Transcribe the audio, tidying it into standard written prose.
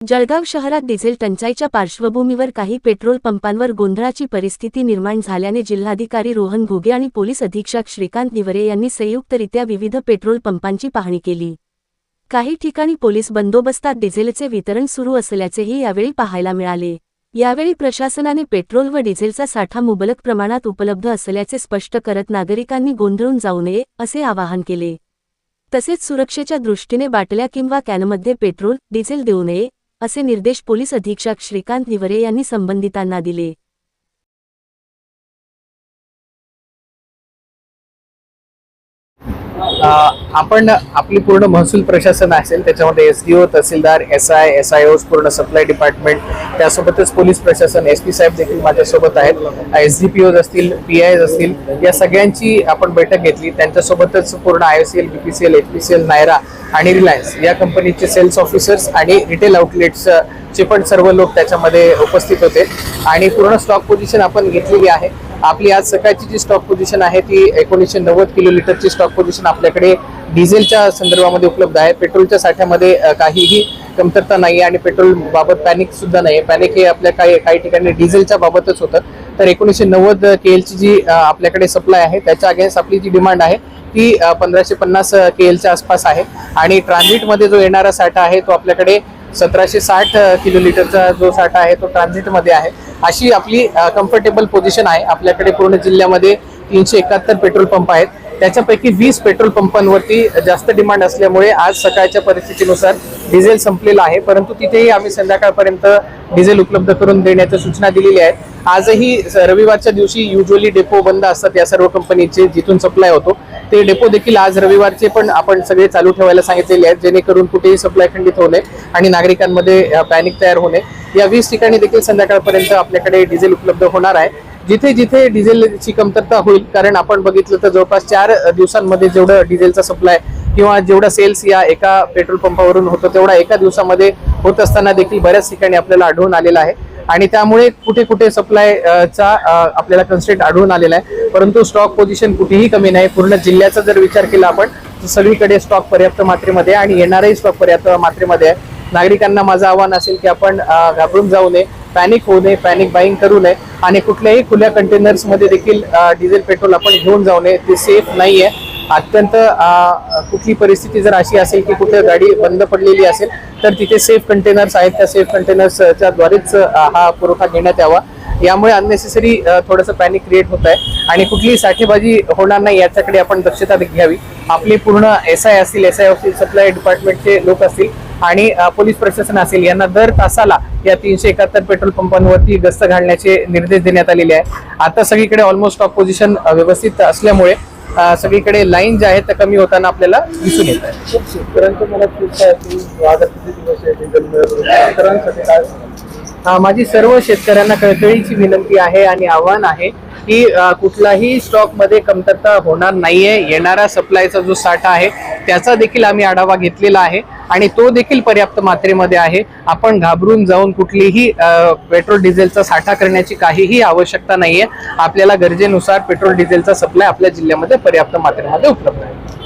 जळगाव शहरात डिझेल टंचाईच्या पार्श्वभूमीवर काही पेट्रोल पंपांवर गोंधळाची परिस्थिती निर्माण झाल्याने जिल्हाधिकारी रोहन घुगे आणि पोलीस अधीक्षक श्रीकांत निवरे यांनी संयुक्तरित्या विविध पेट्रोल पंपांची पाहणी केली। काही ठिकाणी पोलीस बंदोबस्तात डिझेलचे वितरण सुरू असल्याचेही यावेळी पाहायला मिळाले। यावेळी प्रशासनाने पेट्रोल व डिझेलचा साठा मुबलक प्रमाणात उपलब्ध असल्याचे स्पष्ट करत नागरिकांनी गोंधळून जाऊ नये असे आवाहन केले। तसेच सुरक्षेच्या दृष्टीने बाटल्या किंवा कॅनमध्ये पेट्रोल, डिझेल देऊ नये असे निर्देश पोलीस अधीक्षक श्रीकांत निवरे यांनी संबंधितांना दिले। आपण आपली पूर्ण महसूल प्रशासन असेल, त्याच्यामध्ये एसडीओ, तहसीलदार, एसआय, एसआयओ, पूर्ण सप्लाय डिपार्टमेंट, त्यासोबतच पोलीस प्रशासन, एसपी साहेब देखील माझ्यासोबत आहेत, एसडीपीओ असतील, पीआयज असतील, या सगळ्यांची आपण बैठक घेतली। त्यांच्यासोबतच पूर्ण आयसीएल, बीपीसीएल, एचपीसीएल, नायरा आणि रिलायन्स या कंपनीचे सेल्स ऑफिसर्स आणि रिटेल आउटलेट्सचे पण सर्व लोक त्याच्यामध्ये उपस्थित होते आणि पूर्ण स्टॉक पोझिशन आपण घेतलेली आहे। आपली आज सकाळची जी स्टॉक पोझिशन आहे ती 1990 किलो लिटरची स्टॉक पोझिशन आपल्याकडे डिझेलच्या संदर्भामध्ये उपलब्ध आहे। पेट्रोलच्या साठ्यामध्ये काहीही कमतरता नाही आणि पेट्रोल बाबत पॅनिक सुद्धा नाही। पॅनिक हे आपल्या काही ठिकाणी डिझेलच्या बाबतच होतं। तर 1990 केएलची जी आपल्याकडे सप्लाय आहे त्याच्या अगेन्स्ट आपली जी डिमांड आहे ती 1550 केएलच्या आसपास आहे आणि ट्रान्झिटमध्ये जो येणारा साठा आहे तो आपल्याकडे 1760 किलो लिटरचा जो साठा आहे तो ट्रान्झिटमध्ये आहे। अशी आपली कम्फर्टेबल पोझिशन आहे। आपल्याकडे पूर्ण जिल्ह्यामध्ये 371 पेट्रोल पंप आहेत, त्याच्यापैकी 20 पेट्रोल पंपांवरती जास्त डिमांड असल्यामुळे आज सकाळच्या परिस्थितीनुसार डिझेल संपलेला आहे, परंतु तिथेही आम्ही संध्याकाळपर्यंत डिझेल उपलब्ध करून देण्याच्या सूचना दिलेल्या आहेत। आजही रविवारच्या दिवशी युजली डेपो बंद असतात या सर्व कंपनीचे, जिथून सप्लाय होतो ते डेपो देखील आज रविवारचे पण आपण सगळे चालू ठेवायला सांगितलेले आहेत, जेणेकरून कुठेही सप्लाय खंडित होऊ नये आणि नागरिकांमध्ये पॅनिक तयार होऊ नये। या 20 ठिकाणी देखील संध्याकाळपर्यंत आपल्याकडे डिझेल उपलब्ध होणार आहे। जिथे जिथे डिझेलची कमतरता होईल, कारण आपण बघितलं तर जवळपास 4 दिवसांमध्ये जेवढं डिझेलचा सप्लाय किंवा जेवढा सेल्स या एका पेट्रोल पंपावरून होतो तेवढा एका दिवसामध्ये होत असताना देखील बऱ्याच ठिकाणी आपल्याला आढळून आलेला आहे आणि त्यामुळे कुठे कुठे सप्लायचा आपल्याला कन्स्ट्रेंट आढळून आलेला आहे, परंतु स्टॉक पोझिशन कुठेही कमी नाही। पूर्ण जिल्ह्याचा जर विचार केला आपण तर सगळीकडे स्टॉक पर्याप्त मात्रेमध्ये आणि येणाराही स्टॉक पर्याप्त मात्रेमध्ये आहे। नागरिकांना माझं आव्हान असेल की आपण घाबरून जाऊ नये, पॅनिक होऊ नये, पॅनिक बाईंग करू नये आणि कुठल्याही खुल्या कंटेनर्स मध्ये देखील डिझेल पेट्रोल आपण घेऊन जाऊ नये, ते सेफ नाहीये। अत्यंत कुठली परिस्थिती जर अशी असेल की कुठे गाडी बंद पडलेली असेल तर तिथे सेफ कंटेनर्स आहेत, त्या सेफ कंटेनर्सच्या द्वारेच हा पुरवठा घेण्यात यावा। यामुळे अननेसेसरी थोडंसं पॅनिक क्रिएट होत आहे आणि कुठलीही साठेबाजी होणार नाही याच्याकडे आपण दक्षता घ्यावी। आपले पूर्ण एसआय असतील, एसआय असतील, सप्लाय डिपार्टमेंटचे लोक असतील आणि पोलीस प्रशासन असेल, यांना दर तासाला या 371 पेट्रोल पंपांवरती गस्त घालण्याचे निर्देश देण्यात आलेले आहे। आता सगळीकडे ऑलमोस्ट स्टॉक पोझिशन व्यवस्थित असल्यामुळे सगळीकडे लाईन ज्या आहेत त्या कमी होताना आपल्याला दिसून येत आहे। शेतकऱ्यांचं मला खूप माझी सर्व शेतकऱ्यांना कळकळीची विनंती आहे आणि आव्हान आहे की कुठलाही स्टॉक मध्ये कमतरता होणार नाहीये। येणारा सप्लायचा जो साठा आहे त्याचा देखील आम्ही आढावा घेतलेला आहे आणि तो देखील पर्याप्त मात्रेमध्ये आहे। आपण घाबरून जाऊन कुठलीही पेट्रोल डिझेलचा साठा करण्याची काहीही आवश्यकता नाहीये। आपल्याला गरजेनुसार पेट्रोल डिझेलचा सप्लाय आपल्या जिल्ह्यामध्ये पर्याप्त मात्रेमध्ये उपलब्ध आहे।